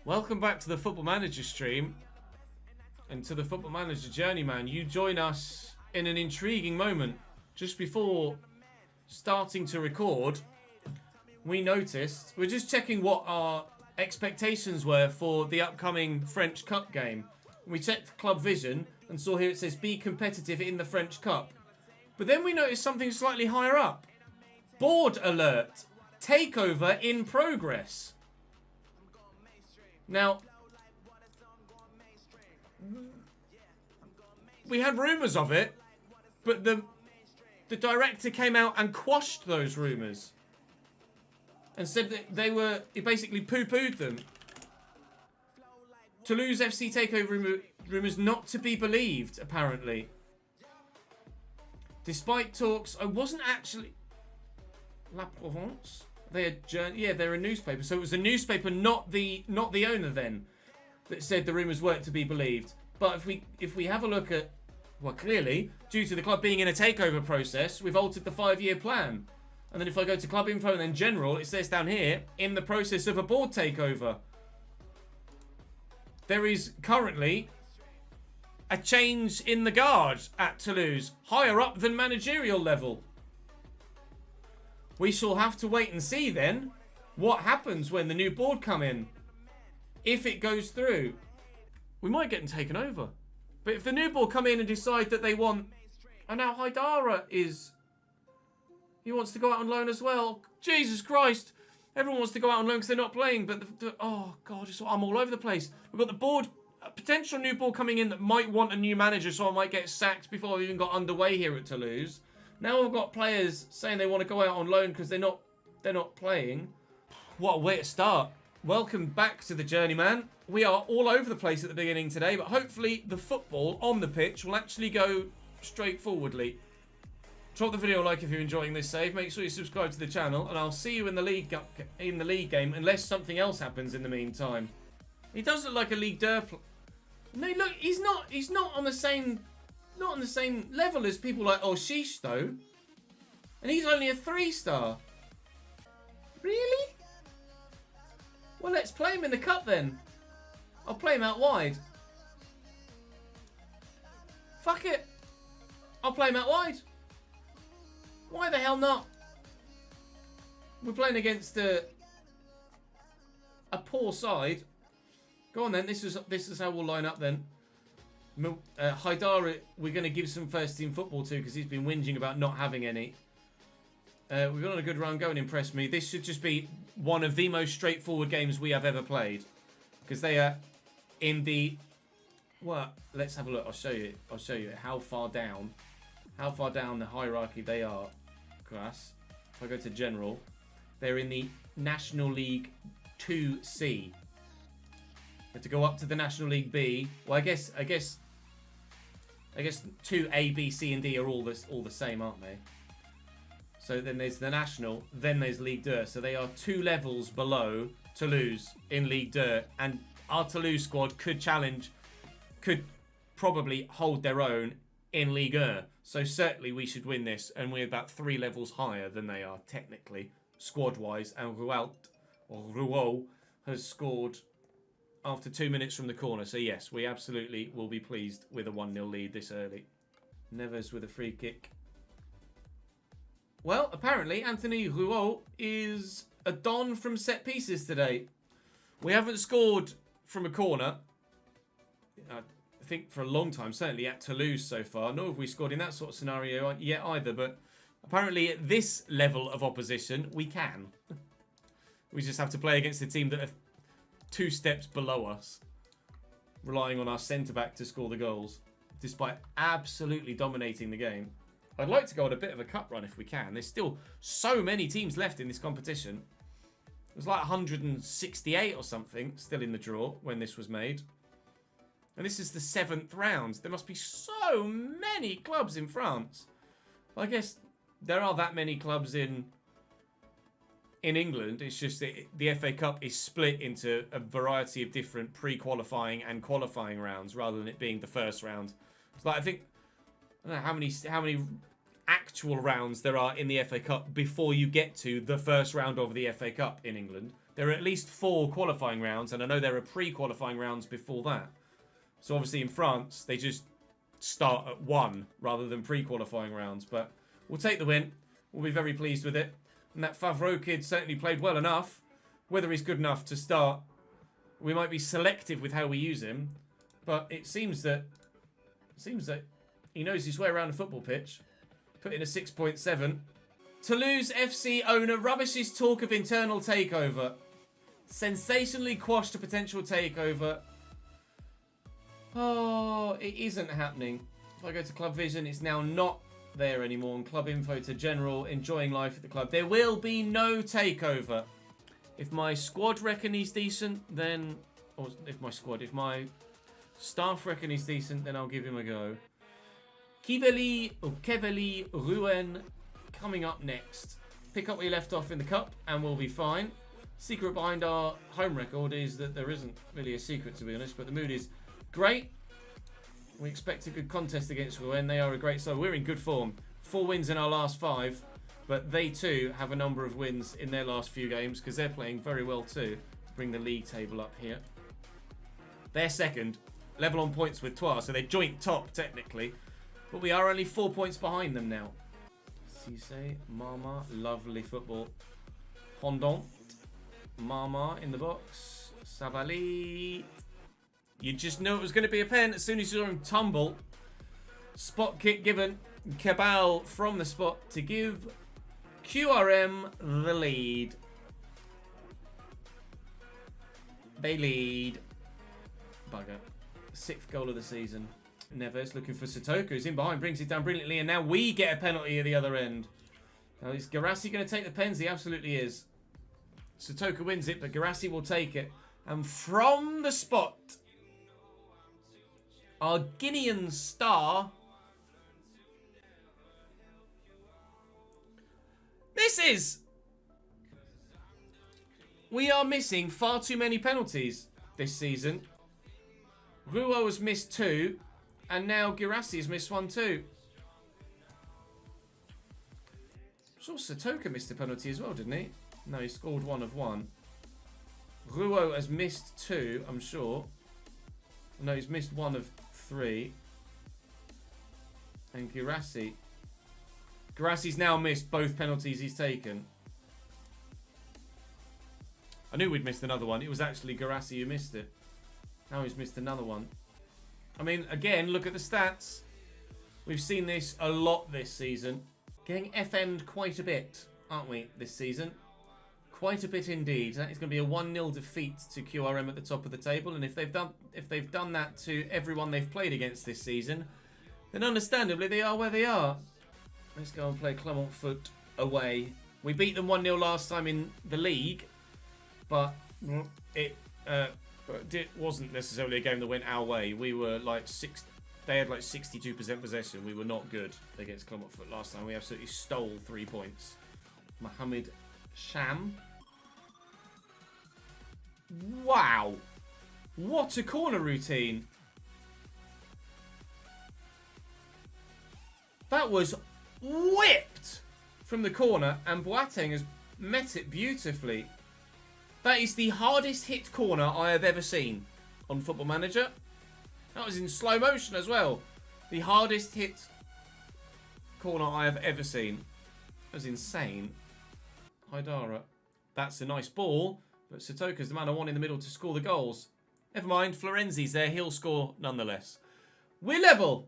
Welcome back to the Football Manager stream and to the Football Manager Journeyman. You join us in an intriguing moment. Just before starting to record, we noticed, we're just checking what our expectations were for the upcoming French Cup game. We checked Club Vision and saw here it says be competitive in the French Cup. But then we noticed something slightly higher up. Board alert. Takeover in progress. Now, we had rumours of it, but the director came out and quashed those rumours. And said that he basically poo-pooed them. Toulouse FC takeover rumours not to be believed, apparently. Despite talks, I wasn't actually... La Provence? They're a newspaper. So it was a newspaper, not the owner then, that said the rumours weren't to be believed. But if we have a look at, well, clearly, due to the club being in a takeover process, we've altered the 5-year plan. And then if I go to club info and then general, it says down here, in the process of a board takeover. There is currently a change in the guard at Toulouse, higher up than managerial level. We shall have to wait and see then what happens when the new board come in. If it goes through, we might get them taken over. But if the new board come in and decide that they want... And now Haidara is... He wants to go out on loan as well. Jesus Christ. Everyone wants to go out on loan because they're not playing. But, oh, God, I'm all over the place. We've got the board, a potential new board coming in that might want a new manager, so I might get sacked before we even got underway here at Toulouse. Now we've got players saying they want to go out on loan because they're not playing. What a way to start. Welcome back to the Journeyman. We are all over the place at the beginning today, but hopefully the football on the pitch will actually go straightforwardly. Drop the video a like if you're enjoying this save. Make sure you subscribe to the channel, and I'll see you in the league game unless something else happens in the meantime. He does look like a Ligue 2 No, look, he's not on the same level as people like Oshish though. And he's only a 3-star. Really? Well, let's play him in the cup then. I'll play him out wide. Fuck it. I'll play him out wide. Why the hell not? We're playing against a poor side. Go on then. This is how we'll line up then. Haidara, we're going to give some first team football to because he's been whinging about not having any. We've got on a good run. Go and impress me. This should just be one of the most straightforward games we have ever played. Because they are in the... Well, let's have a look. I'll show you how far down the hierarchy they are. Class. If I go to general, they're in the National League 2C. To go up to the National League B. Well, I guess 2A, B, C, and D are all the same, aren't they? So then there's the National, then there's Ligue 2. So they are 2 levels below Toulouse in Ligue 2, and our Toulouse squad could probably hold their own in Ligue 1. So certainly we should win this, and we're about 3 levels higher than they are technically, squad-wise. And Rouault has scored after 2 minutes from the corner. So yes, we absolutely will be pleased with a 1-0 lead this early. Neves with a free kick. Well, apparently Anthony Rouault is a don from set pieces today. We haven't scored from a corner, I think, for a long time, certainly at Toulouse so far. Nor have we scored in that sort of scenario yet either, but apparently at this level of opposition, we can. We just have to play against a team that are 2 steps below us, relying on our centre-back to score the goals, despite absolutely dominating the game. I'd like to go on a bit of a cup run if we can. There's still so many teams left in this competition. There's like 168 or something still in the draw when this was made. And this is the 7th round. There must be so many clubs in France. Well, I guess there are that many clubs in England. It's just that the FA Cup is split into a variety of different pre-qualifying and qualifying rounds rather than it being the first round. It's like, I don't know how many actual rounds there are in the FA Cup before you get to the first round of the FA Cup in England. there are at least 4 qualifying rounds, and I know there are pre-qualifying rounds before that. So obviously in France, they just start at 1 rather than pre-qualifying rounds. But we'll take the win. We'll be very pleased with it. And that Favreau kid certainly played well enough. Whether he's good enough to start, we might be selective with how we use him. But it seems that he knows his way around a football pitch. Put in a 6.7. Toulouse FC owner rubbishes talk of internal takeover. Sensationally quashed a potential takeover. Oh, it isn't happening. If I go to Club Vision, it's now not there anymore. And Club Info to general, enjoying life at the club. There will be no takeover. If my squad reckon he's decent, then... Or if my staff reckon he's decent, then I'll give him a go. Kiveli Rouen coming up next. Pick up where you left off in the cup and we'll be fine. Secret behind our home record is that there isn't really a secret, to be honest, but the mood is great. We expect a good contest against Rouen. They are a great side. We're in good form. 4 wins in our last 5, but they too have a number of wins in their last few games because they're playing very well too. Bring the league table up here. They're second, level on points with Troyes, so they're joint top technically, but we are only 4 points behind them now. Cisse, Mama, lovely football. Pendant, Mama in the box. Savali. You just knew it was going to be a pen as soon as you saw him tumble. Spot kick given. Cabal from the spot to give QRM the lead. They lead. Bugger. 6th goal of the season. Neves looking for Sotoko, who's in behind, brings it down brilliantly, and now we get a penalty at the other end. Now, is Garassi going to take the pens? He absolutely is. Sotoko wins it, but Garassi will take it. And from the spot, our Guinean star. We are missing far too many penalties this season. Rouault has missed 2. And now Girassi has missed 1 too. I'm sure Sotoko missed a penalty as well, didn't he? No, he scored 1 of 1. Rouault has missed 2, I'm sure. No, he's missed 1 of 3. And Girassi's now missed both penalties he's taken. I knew we'd missed another one. It was actually Girassi who missed it. Now he's missed another one. I mean, again, look at the stats. We've seen this a lot this season. Getting FM'd quite a bit, aren't we, this season? Quite a bit indeed. That is going to be a 1-0 defeat to QRM at the top of the table. And if they've done that to everyone they've played against this season, then understandably they are where they are. Let's go and play Clermont-Foot away. We beat them 1-0 last time in the league, but it wasn't necessarily a game that went our way. We were like they had like 62% possession. We were not good against Clermont-Foot last time. We absolutely stole 3 points. Mohamed Sham. Wow. What a corner routine. That was whipped from the corner, and Boateng has met it beautifully. That is the hardest hit corner I have ever seen on Football Manager. That was in slow motion as well. The hardest hit corner I have ever seen. That was insane. Haidara. That's a nice ball, but Sotoka's the man I want in the middle to score the goals. Never mind, Florenzi's there. He'll score nonetheless. We're level.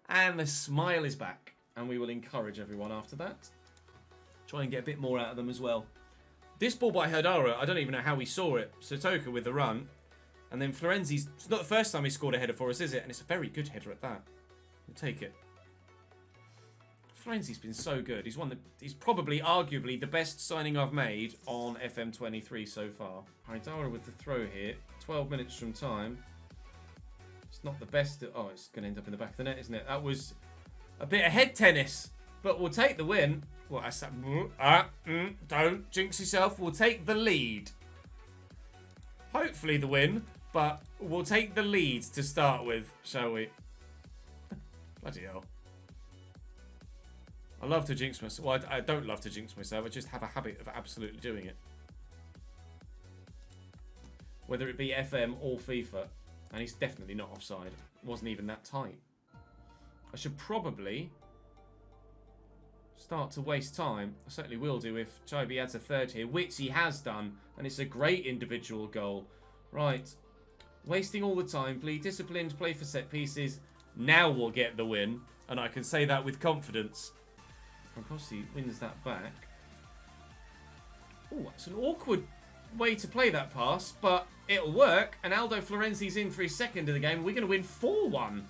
And the smile is back. And we will encourage everyone after that. Try and get a bit more out of them as well. This ball by Haidara, I don't even know how we saw it. Sotoka with the run. And then Florenzi's... It's not the first time he scored a header for us, is it? And it's a very good header at that. We'll take it. Florenzi's been so good. He's probably, arguably, the best signing I've made on FM23 so far. Haidara with the throw here. 12 minutes from time. It's not the best... Oh, it's going to end up in the back of the net, isn't it? That was a bit of head tennis. But we'll take the win. Well, I said... don't jinx yourself. We'll take the lead. Hopefully the win. But we'll take the lead to start with, shall we? Bloody hell. I love to jinx myself. Well, I don't love to jinx myself. I just have a habit of absolutely doing it. whether it be FM or FIFA. And he's definitely not offside. It wasn't even that tight. I should probably start to waste time. I certainly will do if Chobi adds a third here, which he has done. And it's a great individual goal. Right. Wasting all the time. Be disciplined, play for set pieces. Now we'll get the win. And I can say that with confidence. Francosi wins that back. Oh, it's an awkward way to play that pass, but it'll work. And Aldo Florenzi's in for his second of the game. We're going to win 4-1.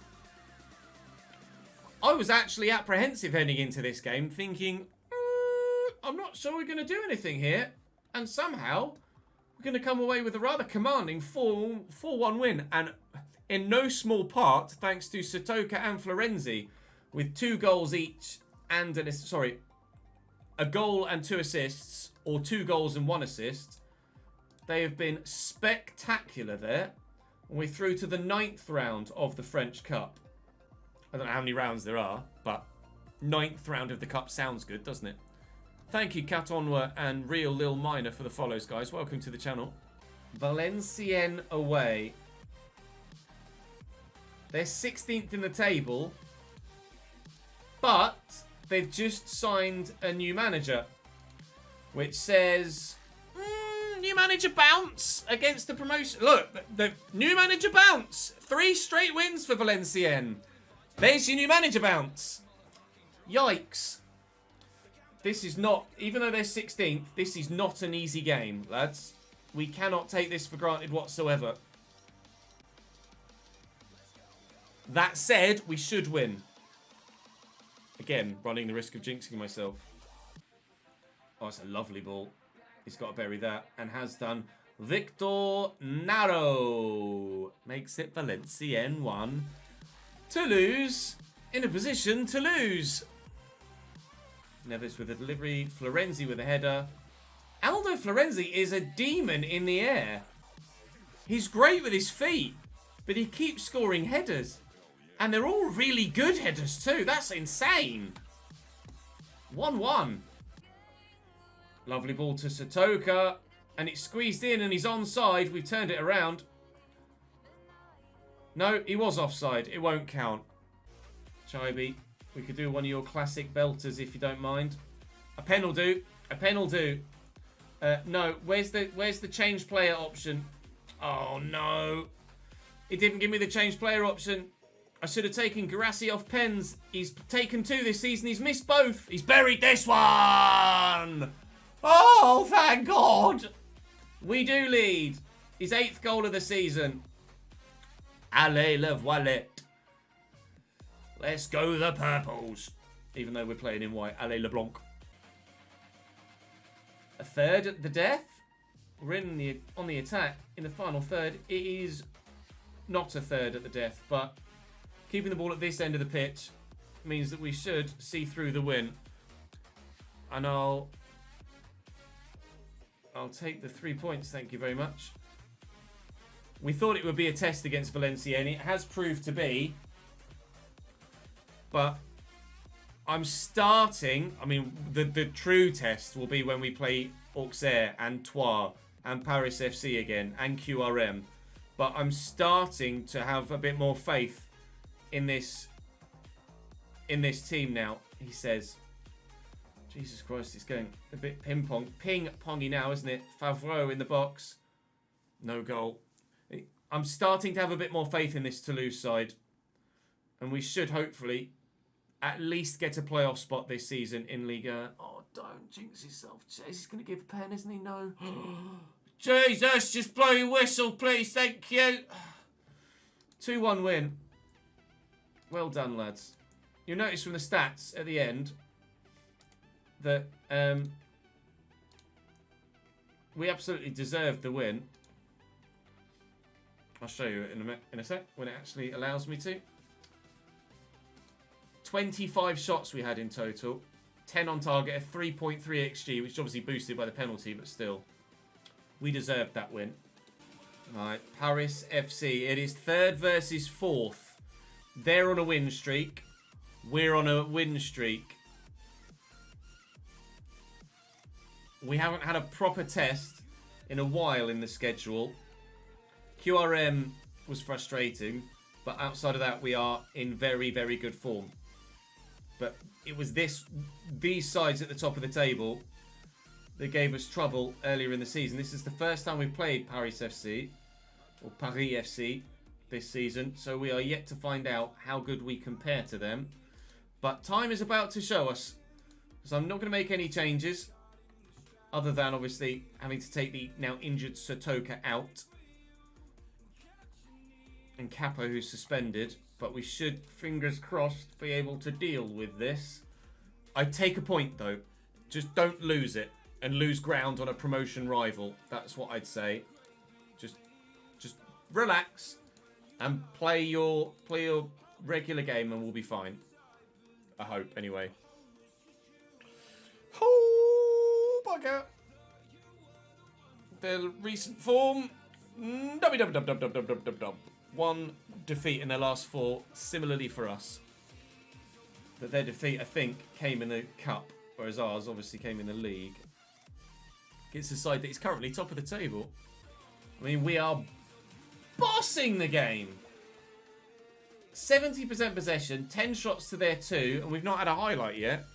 I was actually apprehensive heading into this game, thinking, I'm not sure we're going to do anything here. And somehow, we're going to come away with a rather commanding 4-1 win. And in no small part, thanks to Satoka and Florenzi, with 2 goals each and a goal and 2 assists, or 2 goals and 1 assist. They have been spectacular there. And we're through to the 9th round of the French Cup. I don't know how many rounds there are, but 9th round of the Cup sounds good, doesn't it? Thank you, Catonwa and Real Lil Minor for the follows, guys. Welcome to the channel. Valenciennes away. They're 16th in the table, but they've just signed a new manager, which says, new manager bounce against the promotion. Look, the new manager bounce. 3 straight wins for Valenciennes. There's your new manager bounce. Yikes. This is not, even though they're 16th, this is not an easy game, lads. We cannot take this for granted whatsoever. That said, we should win. Again, running the risk of jinxing myself. Oh, it's a lovely ball. He's got to bury that, and has done. Victor Naro makes it Valenciennes 1. Toulouse in a position to lose. Neves with a delivery. Florenzi with a header. Aldo Florenzi is a demon in the air. He's great with his feet, but he keeps scoring headers. And they're all really good headers too. That's insane. 1-1. Lovely ball to Satoka. And it's squeezed in and he's onside. We've turned it around. No, he was offside. It won't count. Chibi, we could do one of your classic belters if you don't mind. A pen will do. A pen will do. No, where's the change player option? Oh, no. It didn't give me the change player option. I should have taken Garassi off pens. He's taken 2 this season. He's missed both. He's buried this one. Oh, thank God. We do lead. His 8th goal of the season. Allez, le voilette. Let's go the purples. Even though we're playing in white. Allez, le blanc. A third at the death. We're on the attack in the final third. It is not a third at the death, but keeping the ball at this end of the pitch means that we should see through the win. And I'll take the 3 points, thank you very much. We thought it would be a test against Valenciennes. It has proved to be. But I'm starting, I mean, the true test will be when we play Auxerre and Troyes and Paris FC again and QRM. But I'm starting to have a bit more faith in this team now, he says. Jesus Christ, it's going a bit ping-pongy now, isn't it? Favreau in the box. No goal. I'm starting to have a bit more faith in this Toulouse side. And we should hopefully at least get a playoff spot this season in Liga. Oh, don't jinx yourself. He's going to give a pen, isn't he? No. Jesus, just blow your whistle, please. Thank you. 2-1 win. Well done, lads. You'll notice from the stats at the end that we absolutely deserved the win. I'll show you in a sec when it actually allows me to. 25 shots we had in total. 10 on target, a 3.3 XG, which is obviously boosted by the penalty, but still. We deserved that win. Alright, Paris FC. It is 3rd versus 4th. They're on a win streak. We're on a win streak. We haven't had a proper test in a while in the schedule. QRM was frustrating, but outside of that, we are in very, very good form. But it was these sides at the top of the table that gave us trouble earlier in the season. This is the first time we've played Paris FC, or Paris FC, this season. So we are yet to find out how good we compare to them. But time is about to show us. So I'm not going to make any changes, other than obviously having to take the now injured Sotoka out. And Capo, who's suspended. But we should, fingers crossed, be able to deal with this. I'd take a point, though. Just don't lose it. And lose ground on a promotion rival. That's what I'd say. Just relax. And play your regular game and we'll be fine. I hope, anyway. Oh, bugger. Their recent form. One defeat in their last 4, similarly for us. But their defeat, I think, came in the cup, whereas ours obviously came in the league. Against a side that is currently top of the table. I mean, we are bossing the game. 70% possession, 10 shots to their 2, and we've not had a highlight yet.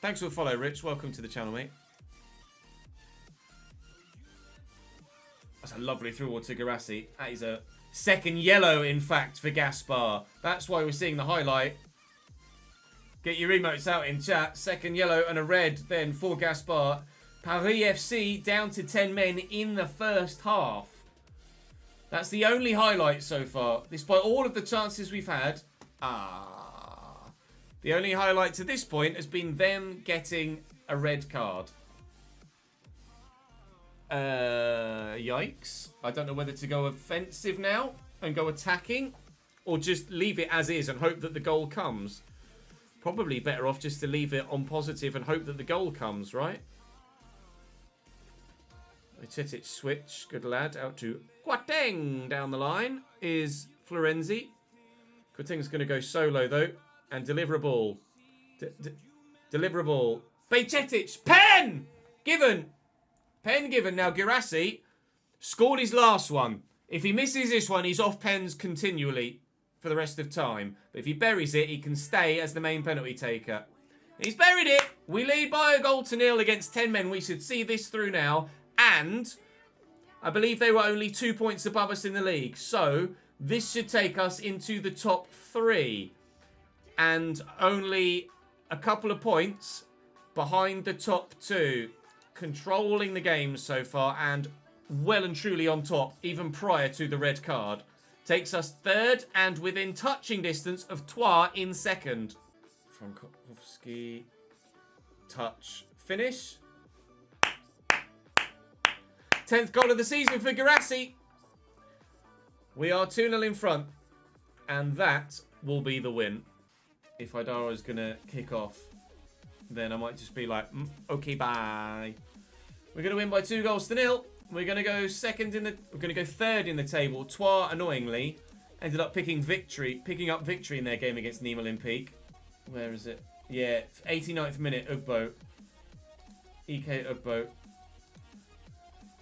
Thanks for the follow, Rich. Welcome to the channel, mate. That's a lovely through to Garassi. That is a second yellow, in fact, for Gaspar. That's why we're seeing the highlight. Get your emotes out in chat. Second yellow and a red then for Gaspar. Paris FC down to 10 men in the first half. That's the only highlight so far. Despite all of the chances we've had. The only highlight to this point has been them getting a red card. Yikes. I don't know whether to go offensive now and go attacking or just leave it as is and hope that the goal comes. Probably better off just to leave it on positive and hope that the goal comes, right? Chetic switch, good lad, out to Quateng down the line is Florenzi. Quateng's going to go solo though and deliver a ball. Deliver a ball. Bejcetic, pen! Given. Pen given. Now Girassi scored his last one. If he misses this one, he's off pens continually for the rest of time. But if he buries it, he can stay as the main penalty taker. He's buried it. We lead by a 0-0 against 10 men. We should see this through now. And I believe they were only 2 points above us in the league. So this should take us into the top 3. And only a couple of points behind the top 2. Controlling the game so far and well and truly on top, even prior to the red card. Takes us 3rd and within touching distance of Troyes in 2nd. Frankowski. Touch. Finish. 10th goal of the season for Girassi. We are 2-0 in front. And that will be the win. If Idara is going to kick off, then I might just be like, okay, bye. We're going to win by 2-0. We're going to go we're going to go 3rd in the table. Troyes, annoyingly, ended up picking up victory in their game against Nîmes Olympique. Where is it? Yeah, 89th minute, Ugbo. EK Ugbo.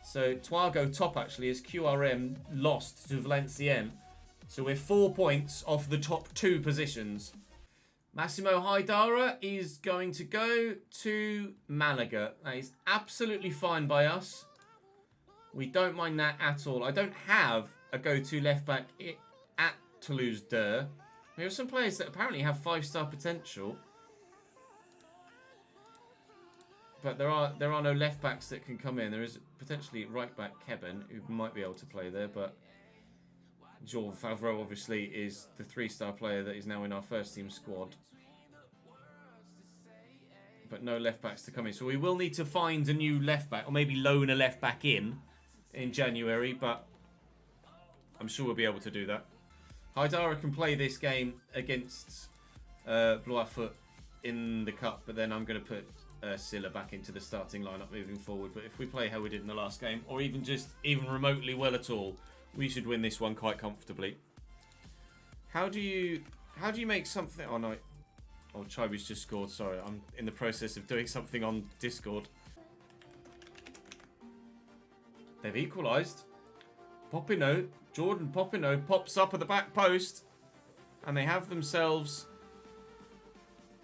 So Troyes go top actually as QRM lost to Valenciennes. So we're 4 points off the top 2 positions. Massimo Haidara is going to go to Malaga. That is absolutely fine by us. We don't mind that at all. I don't have a go-to left-back at Toulouse 2. We have some players that apparently have 5-star potential. But there are no left-backs that can come in. There is potentially right-back Keben, who might be able to play there, but Jean Favreau obviously is the 3-star player that is now in our first team squad. But no left backs to come in. So we will need to find a new left back, or maybe loan a left back in January, but I'm sure we'll be able to do that. Haidara can play this game against Blois-Foot in the cup, but then I'm going to put Silla back into the starting lineup moving forward. But if we play how we did in the last game, or even remotely well at all, we should win this one quite comfortably. How do you make something? Oh no. Oh, Chibi's just scored. Sorry, I'm in the process of doing something on Discord. They've equalised. Popino, Jordan Popino pops up at the back post. And they have themselves...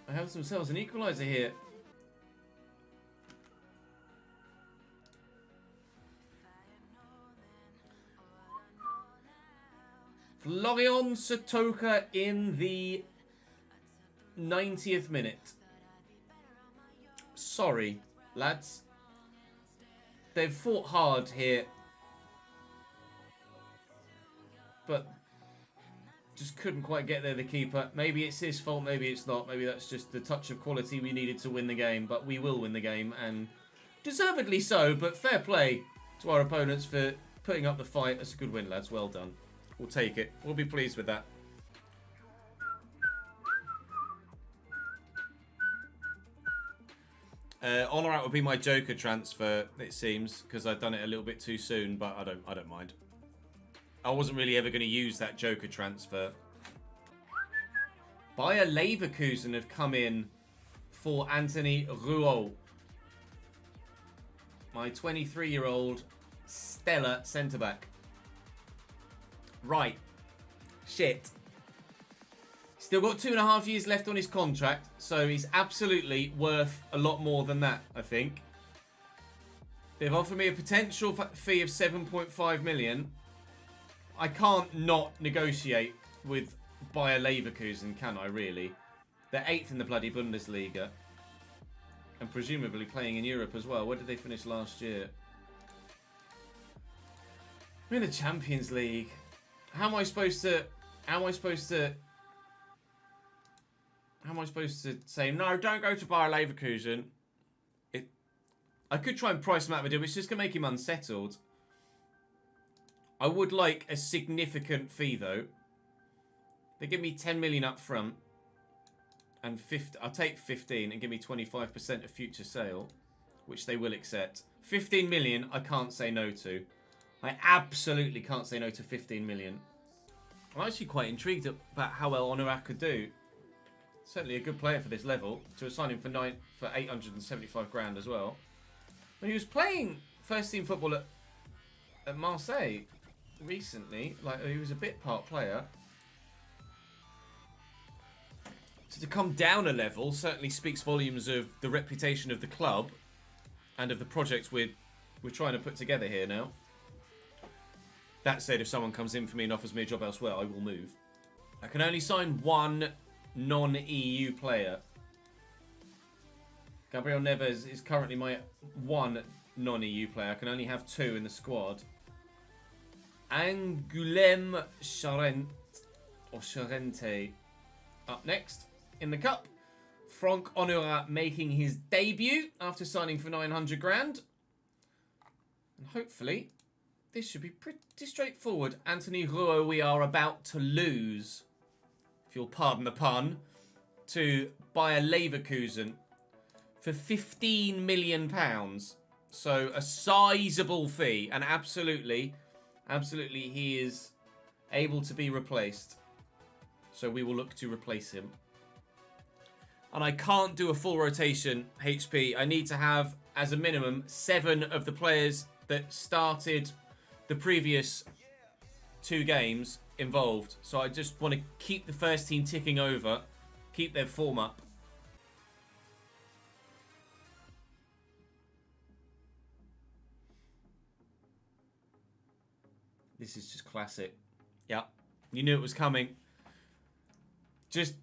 an equaliser here. Florian Sotoka in the 90th minute. Sorry, lads. They've fought hard here. But just couldn't quite get there, the keeper. Maybe it's his fault, maybe it's not. Maybe that's just the touch of quality we needed to win the game. But we will win the game, and deservedly so. But fair play to our opponents for putting up the fight. That's a good win, lads. Well done. We'll take it. We'll be pleased with that. Honorat would be my Joker transfer, it seems, because I've done it a little bit too soon, but I don't mind. I wasn't really ever going to use that Joker transfer. Bayer Leverkusen have come in for Anthony Rouault. My 23-year-old stellar centre-back. Right. Shit. Still got 2.5 years left on his contract, so he's absolutely worth a lot more than that, I think. They've offered me a potential fee of 7.5 million. I can't not negotiate with Bayer Leverkusen, can I, really? They're 8th in the bloody Bundesliga. And presumably playing in Europe as well. Where did they finish last year? We're in the Champions League. How am I supposed to say, no, don't go to Bayer Leverkusen? I could try and price him out of a deal, but it's just going to make him unsettled. I would like a significant fee, though. They give me 10 million up front. And I'll take 15 and give me 25% of future sale, which they will accept. 15 million, I can't say no to. I absolutely can't say no to 15 million. I'm actually quite intrigued about how well Honorat could do. Certainly a good player for this level. To assign him for 875 grand as well. When he was playing first team football at Marseille recently, like he was a bit part player. So to come down a level certainly speaks volumes of the reputation of the club and of the project we're trying to put together here now. That said, if someone comes in for me and offers me a job elsewhere, I will move. I can only sign one non-EU player. Gabriel Neves is currently my one non-EU player. I can only have 2 in the squad. Angoulême Charente up next in the cup. Franck Honorat making his debut after signing for 900 grand. And hopefully this should be pretty straightforward. Anthony Rouault we are about to lose, if you'll pardon the pun, to Bayer Leverkusen for £15 million. So a sizable fee, and absolutely he is able to be replaced. So we will look to replace him. And I can't do a full rotation HP. I need to have, as a minimum, 7 of the players that started the previous 2 games involved. So I just want to keep the first team ticking over, keep their form up. This is just classic. Yeah, you knew it was coming. Just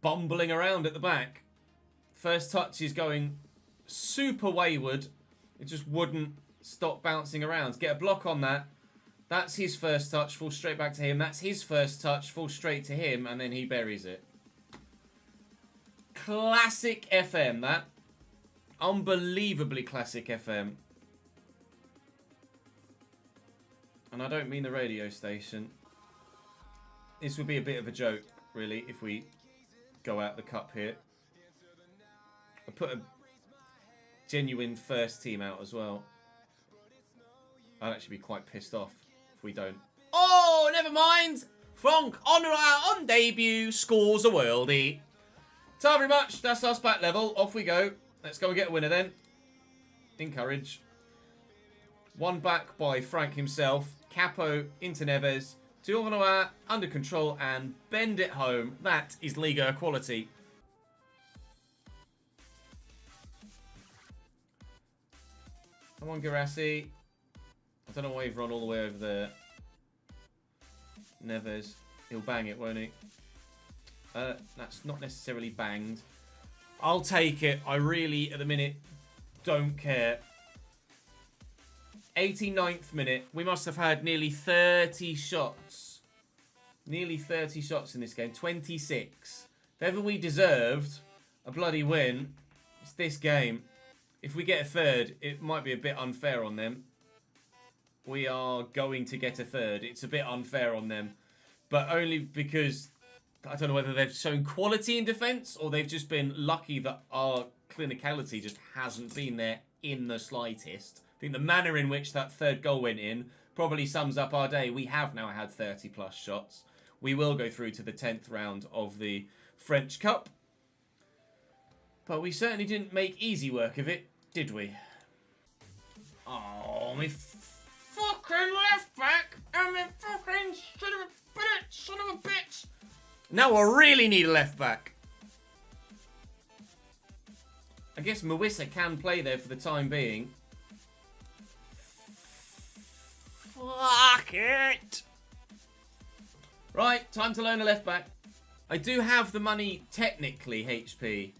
bumbling around at the back. First touch is going super wayward. It just wouldn't stop bouncing around. Get a block on that. That's his first touch, falls straight back to him. That's his first touch, falls straight to him, and then he buries it. Classic FM, that. Unbelievably classic FM. And I don't mean the radio station. This would be a bit of a joke, really, if we go out the cup here. I put a genuine first team out as well. I'd actually be quite pissed off if we don't. Oh, never mind. Franck Honorat on debut scores a worldie. So very much. That's us back level. Off we go. Let's go and get a winner then. Encourage. One back by Frank himself. Capo into Neves. Tournois under control and bend it home. That is Liga quality. Come on, Garassi. I don't know why you've run all the way over there. Neves. He'll bang it, won't he? That's not necessarily banged. I'll take it. I really, at the minute, don't care. 89th minute. We must have had nearly 30 shots. Nearly 30 shots in this game. 26. If ever we deserved a bloody win, it's this game. If we get a third, it might be a bit unfair on them. We are going to get a third. It's a bit unfair on them. But only because, I don't know whether they've shown quality in defence or they've just been lucky that our clinicality just hasn't been there in the slightest. I think the manner in which that third goal went in probably sums up our day. We have now had 30 plus shots. We will go through to the 10th round of the French Cup. But we certainly didn't make easy work of it, did we? Oh, me fucking left back and me fucking son of a bitch. Now I really need a left back. I guess Mawissa can play there for the time being. Fuck it. Right, time to loan a left back. I do have the money technically, HP.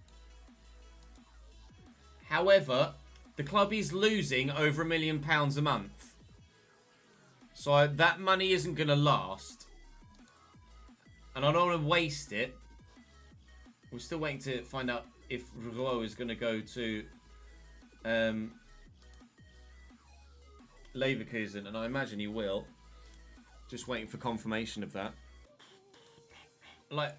However, the club is losing over £1 million a month. So that money isn't going to last. And I don't want to waste it. We're still waiting to find out if Rouault is going to go to Leverkusen. And I imagine he will. Just waiting for confirmation of that. Like,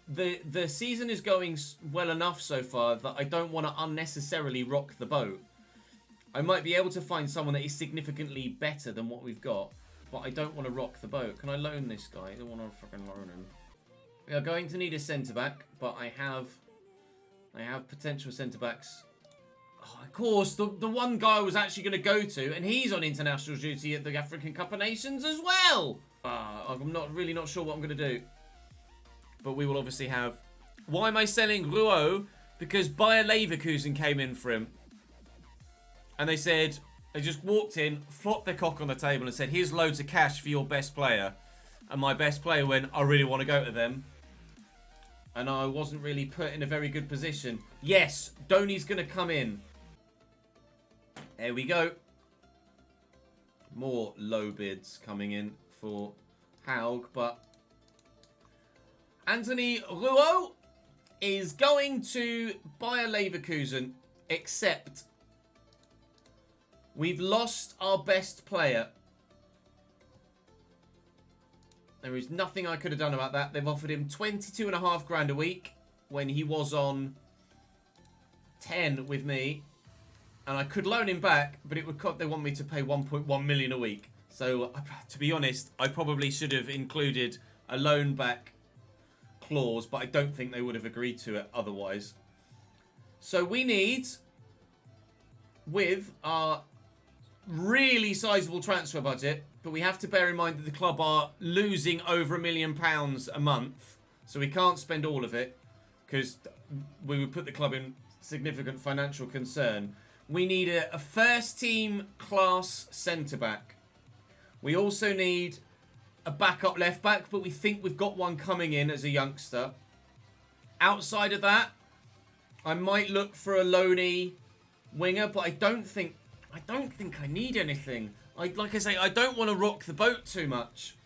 the season is going well enough so far that I don't want to unnecessarily rock the boat. I might be able to find someone that is significantly better than what we've got, but I don't want to rock the boat. Can I loan this guy? I don't want to fucking loan him. We are going to need a centre-back, but I have potential centre-backs. Oh, of course, the one guy I was actually going to go to, and he's on international duty at the African Cup of Nations as well. I'm really not sure what I'm going to do. But we will obviously have... Why am I selling Rouault? Because Bayer Leverkusen came in for him. And they said... They just walked in, flopped their cock on the table and said, here's loads of cash for your best player. And my best player went, I really want to go to them. And I wasn't really put in a very good position. Yes, Donny's going to come in. There we go. More low bids coming in for Haug, but... Anthony Rouault is going to Bayer Leverkusen, except we've lost our best player. There is nothing I could have done about that. They've offered him 22.5 grand a week when he was on 10 with me. And I could loan him back, but it would cost, they want me to pay 1.1 million a week. So, to be honest, I probably should have included a loan back clause, but I don't think they would have agreed to it otherwise. So we need, with our really sizable transfer budget, but we have to bear in mind that the club are losing over £1 million a month, so we can't spend all of it because we would put the club in significant financial concern. We need a first team class centre back. We also need a backup left back, but we think we've got one coming in as a youngster. Outside of that, I might look for a loanee winger, but I don't think I need anything. Like I say, I don't want to rock the boat too much.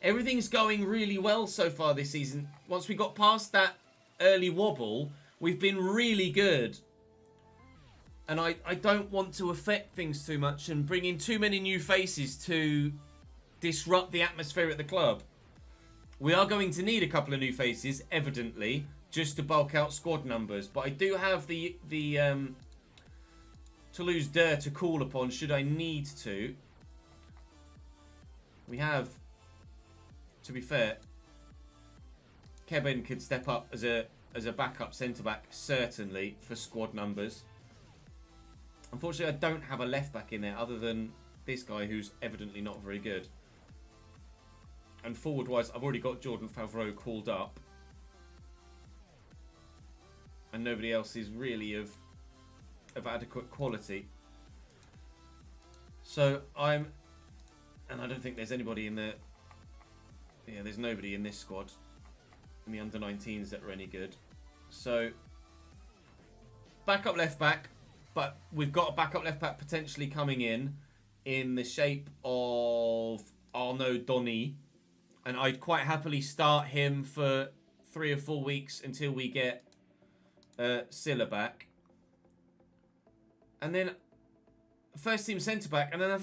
Everything's going really well so far this season. Once we got past that early wobble, we've been really good. And I don't want to affect things too much and bring in too many new faces to disrupt the atmosphere at the club. We are going to need a couple of new faces, evidently, just to bulk out squad numbers. But I do have the Toulouse Deur to call upon should I need to. We have, to be fair, Kevin could step up as a backup centre-back, certainly, for squad numbers. Unfortunately, I don't have a left-back in there other than this guy who's evidently not very good. And forward-wise, I've already got Jordan Favreau called up. And nobody else is really of adequate quality. So and I don't think there's anybody in the... Yeah, there's nobody in this squad, in the under-19s, that are any good. So, backup left back, but we've got a backup left back potentially coming in the shape of Arnaud Donny. And I'd quite happily start him for 3 or 4 weeks until we get Silla back. And then first team centre back, and then I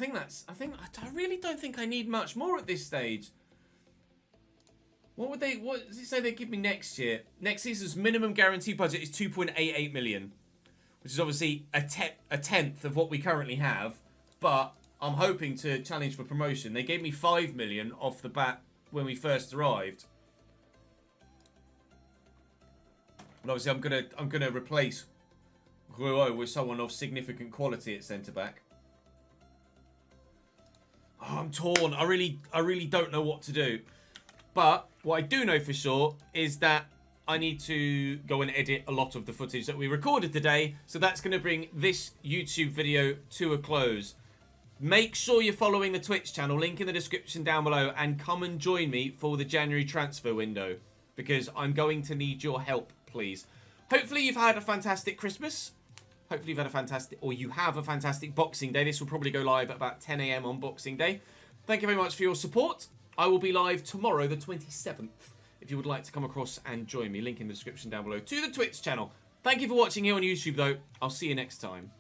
really don't think I need much more at this stage. What does it say they give me next year? Next season's minimum guaranteed budget is 2.88 million, which is obviously a tenth of what we currently have, but I'm hoping to challenge for promotion. They gave me 5 million off the bat when we first arrived. And obviously I'm gonna replace Rouault with someone of significant quality at centre back. Oh, I'm torn. I really don't know what to do. But what I do know for sure is that I need to go and edit a lot of the footage that we recorded today. So that's going to bring this YouTube video to a close. Make sure you're following the Twitch channel, link in the description down below, and come and join me for the January transfer window, because I'm going to need your help, please. Hopefully you've had a fantastic Christmas. Hopefully you've had a fantastic, or you have a fantastic Boxing Day. This will probably go live at about 10 AM on Boxing Day. Thank you very much for your support. I will be live tomorrow, the 27th, if you would like to come across and join me. Link in the description down below to the Twitch channel. Thank you for watching here on YouTube, though. I'll see you next time.